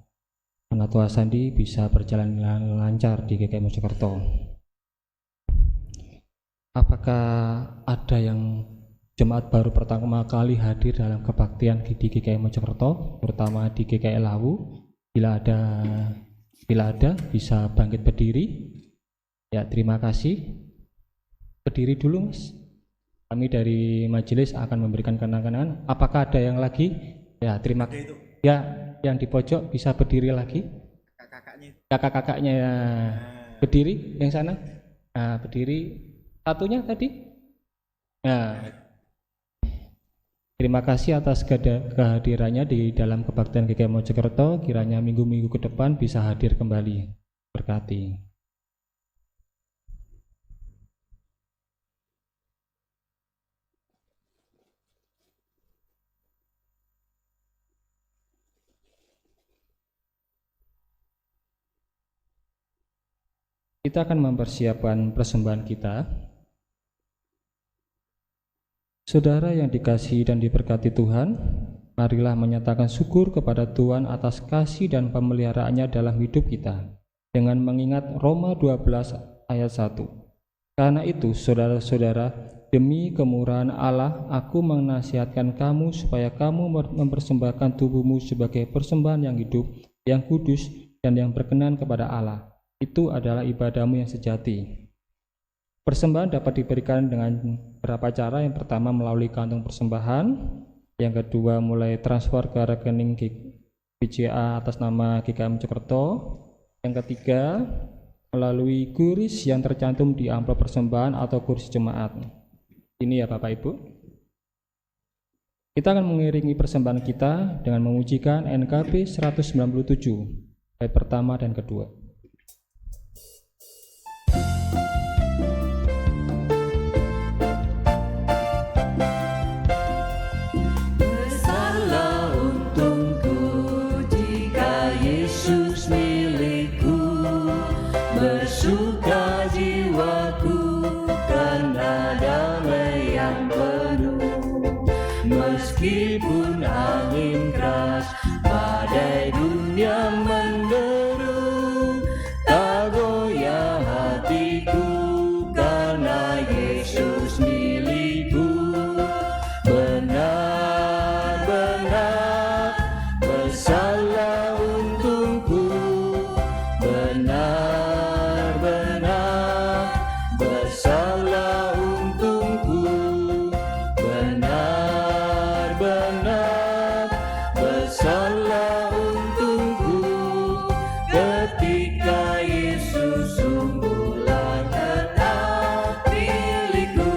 Penatua Sandi bisa berjalan lancar di GKI Mojokerto. Apakah ada yang jemaat baru pertama kali hadir dalam kebaktian di GKI Mojokerto, terutama di GKI Lawu? Bila ada bisa bangkit berdiri. Ya, terima kasih. Berdiri dulu, Mas. Kami dari majelis akan memberikan kenang-kenangan. Apakah ada yang lagi? Ya, terima kasih. Ya, yang di pojok bisa berdiri lagi. Kakak-kakaknya ya. Berdiri yang sana. Nah, berdiri. Satunya tadi. Nah, Terima kasih atas kehadirannya di dalam kebaktian GKI Mojokerto. Kiranya minggu-minggu ke depan bisa hadir kembali. Berkati. Kita akan mempersiapkan persembahan kita. Saudara yang dikasihi dan diberkati Tuhan, marilah menyatakan syukur kepada Tuhan atas kasih dan pemeliharaannya dalam hidup kita, dengan mengingat Roma 12 ayat 1. Karena itu, saudara-saudara, demi kemurahan Allah, aku menasihatkan kamu supaya kamu mempersembahkan tubuhmu sebagai persembahan yang hidup, yang kudus, dan yang berkenan kepada Allah. Itu adalah ibadahmu yang sejati. Persembahan dapat diberikan dengan beberapa cara. Yang pertama melalui kantung persembahan, yang kedua mulai transfer ke rekening BCA atas nama GKI Mojokerto, yang ketiga melalui kuris yang tercantum di amplop persembahan atau kuris jemaat. Ini ya Bapak Ibu. Kita akan mengiringi persembahan kita dengan memujikan NKB 197 bait pertama dan kedua. Bersuka jiwaku karena damai yang penuh. Meskipun angin keras, badai dunia menderu, tak goyah hatiku karena Yesus milikku. Benar-benar bersalah untungku, benar bersalah untungku, benar-benar bersalah untungku. Ketika Yesus sungguhlah tetap milikku.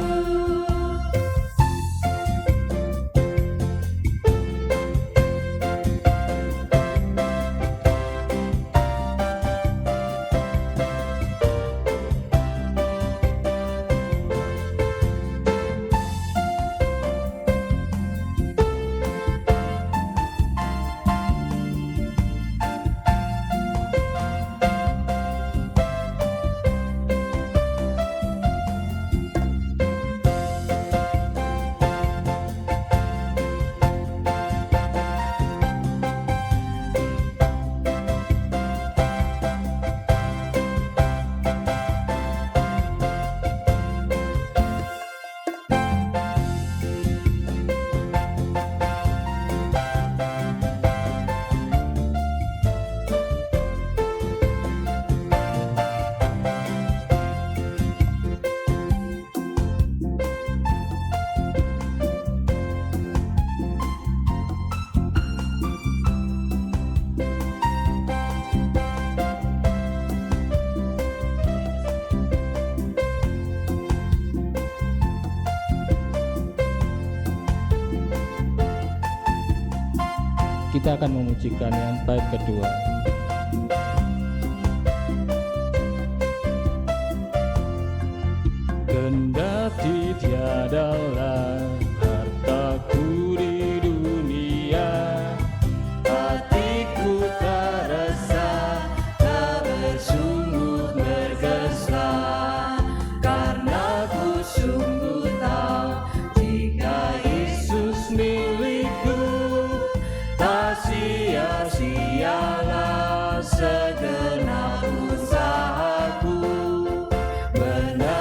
Kita akan memujikan yang bait kedua. Kendati tiadalah hartaku di dunia, Hatiku tak resah, tak bersungguh bergesa, karena ku sungguh tahu jika Yesus milikku, tak sia-sialah segenap usahaku. Benar-benar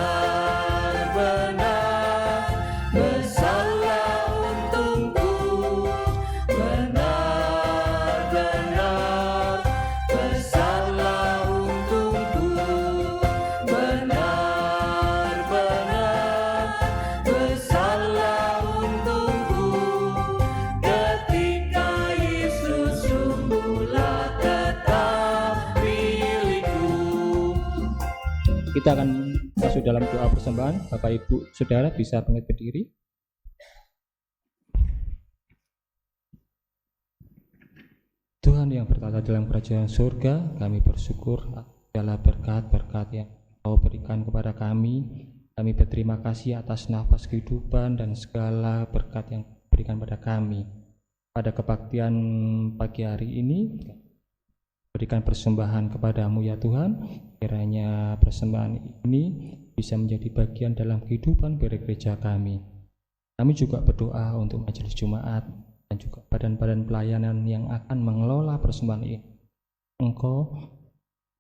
bersalah untungku, benar-benar bersalah untungku, benar-benar bersalah untungku. Ketika Yesus sungguhlah tetap milikku. Kita akan masuk dalam doa persembahan. Bapak Ibu Saudara bisa bangkit berdiri. Tuhan yang bertata dalam kerajaan surga, kami bersyukur atas segala berkat-berkat yang Kau berikan kepada kami. Kami berterima kasih atas nafas kehidupan dan segala berkat yang berikan pada kami. Pada kebaktian pagi hari ini, berikan persembahan kepadamu ya Tuhan. Kiranya persembahan ini bisa menjadi bagian dalam kehidupan gereja kami. Kami juga berdoa untuk majelis Jumat dan juga badan-badan pelayanan yang akan mengelola persembahan ini. Engkau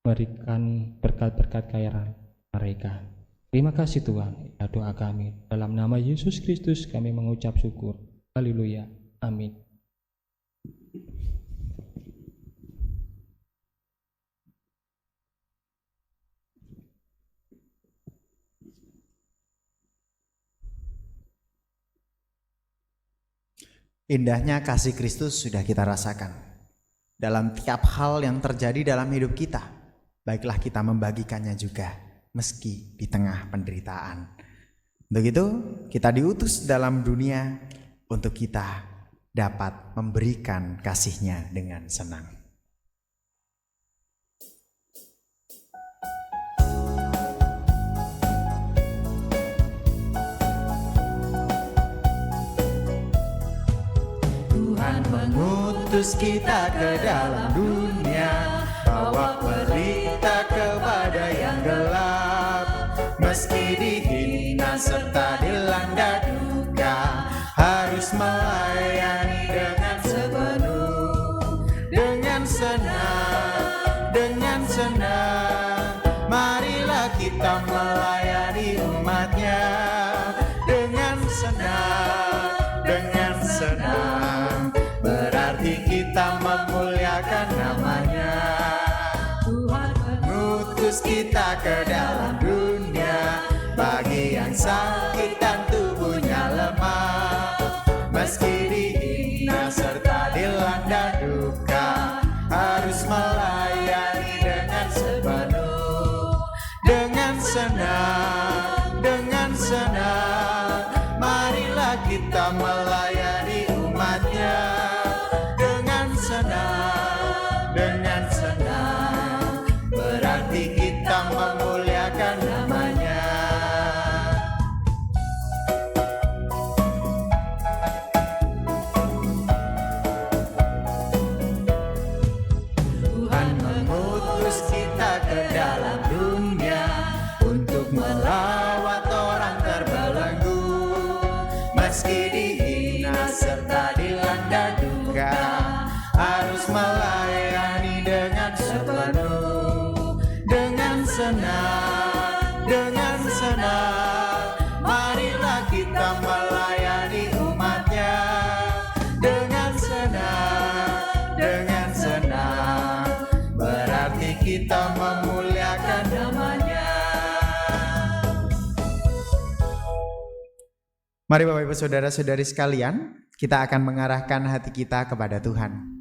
berikan berkat-berkat kaya mereka. Terima kasih Tuhan. Ya, doa kami dalam nama Yesus Kristus kami mengucap syukur. Haleluya. Amin. Indahnya kasih Kristus sudah kita rasakan dalam tiap hal yang terjadi dalam hidup kita. Baiklah kita membagikannya juga meski di tengah penderitaan. Untuk itu kita diutus dalam dunia untuk kita dapat memberikan kasih-Nya dengan senang. Tuhan mengutus kita ke dalam dunia, bawa berita kepada yang gelap. Meski dihina serta dilanda duka, harus melayani dengan sepenuh. Dengan senang, marilah kita melayani umat-Nya. Dengan senang, berarti kita memuliakan nama-Nya. Tuhan mengutus kita ke dalam dunia, bagi yang sakit dan tubuhnya lemah. Meski dihina serta dilanda duka, harus melayani dengan sepenuh. Dengan senang, marilah kita melayani umat-Nya. Dengan senang, berarti kita memuliakan nama-Nya. Tuhan mengutus kita ke dalam dunia untuk melawat orang terbelenggu. Meski dihina serta dilanda duka, harus melayani dengan sepenuh. Dengan senang, marilah kita melayani umat-Nya. Dengan senang, berarti kita memuliakan nama-Nya. Mari Bapak Ibu Saudara-saudari sekalian, kita akan mengarahkan hati kita kepada Tuhan.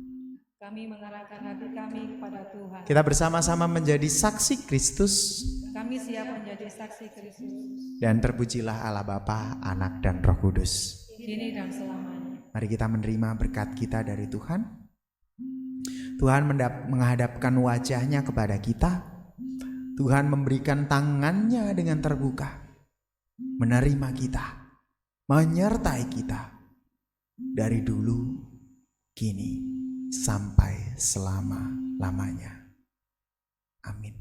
Kami mengarahkan hati kami kepada Tuhan. Kita bersama-sama menjadi saksi Kristus. Kami siap menjadi saksi Kristus, Dan terpujilah Allah Bapa, Anak dan Roh Kudus. kini dan selamanya. Mari kita menerima berkat kita dari Tuhan. Tuhan menghadapkan wajah-Nya kepada kita. Tuhan memberikan tangan-Nya dengan terbuka, menerima kita, menyertai kita dari dulu, kini, sampai selama-lamanya. Amin.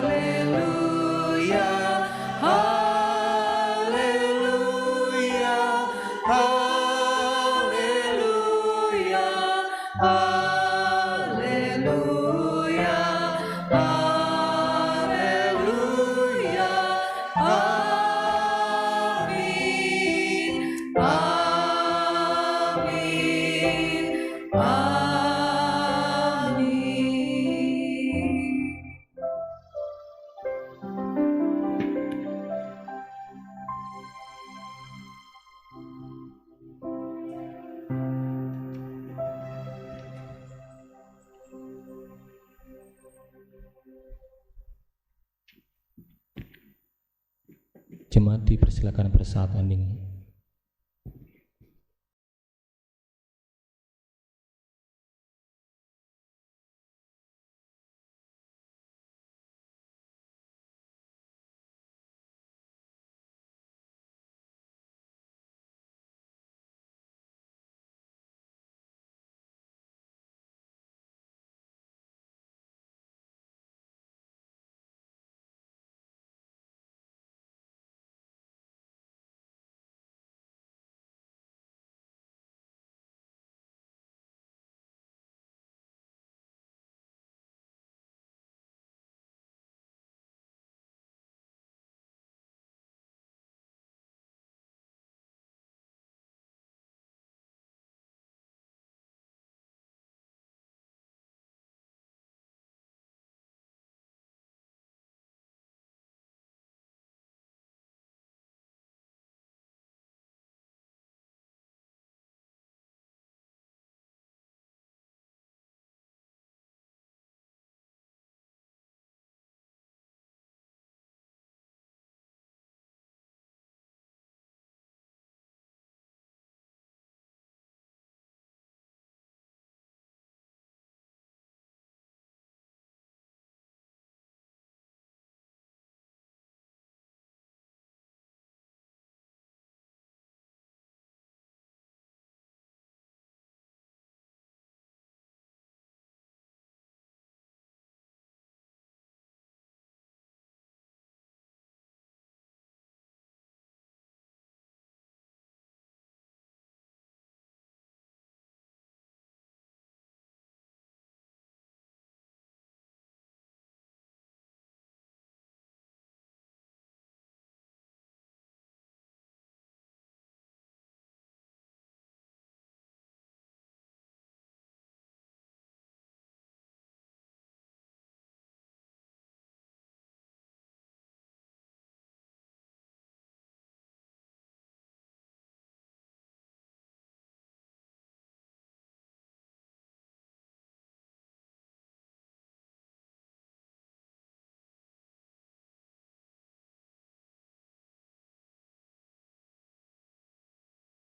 Haleluya, haleluya, haleluya, haleluya, haleluya, amin. mati, persilakan bersaat hening.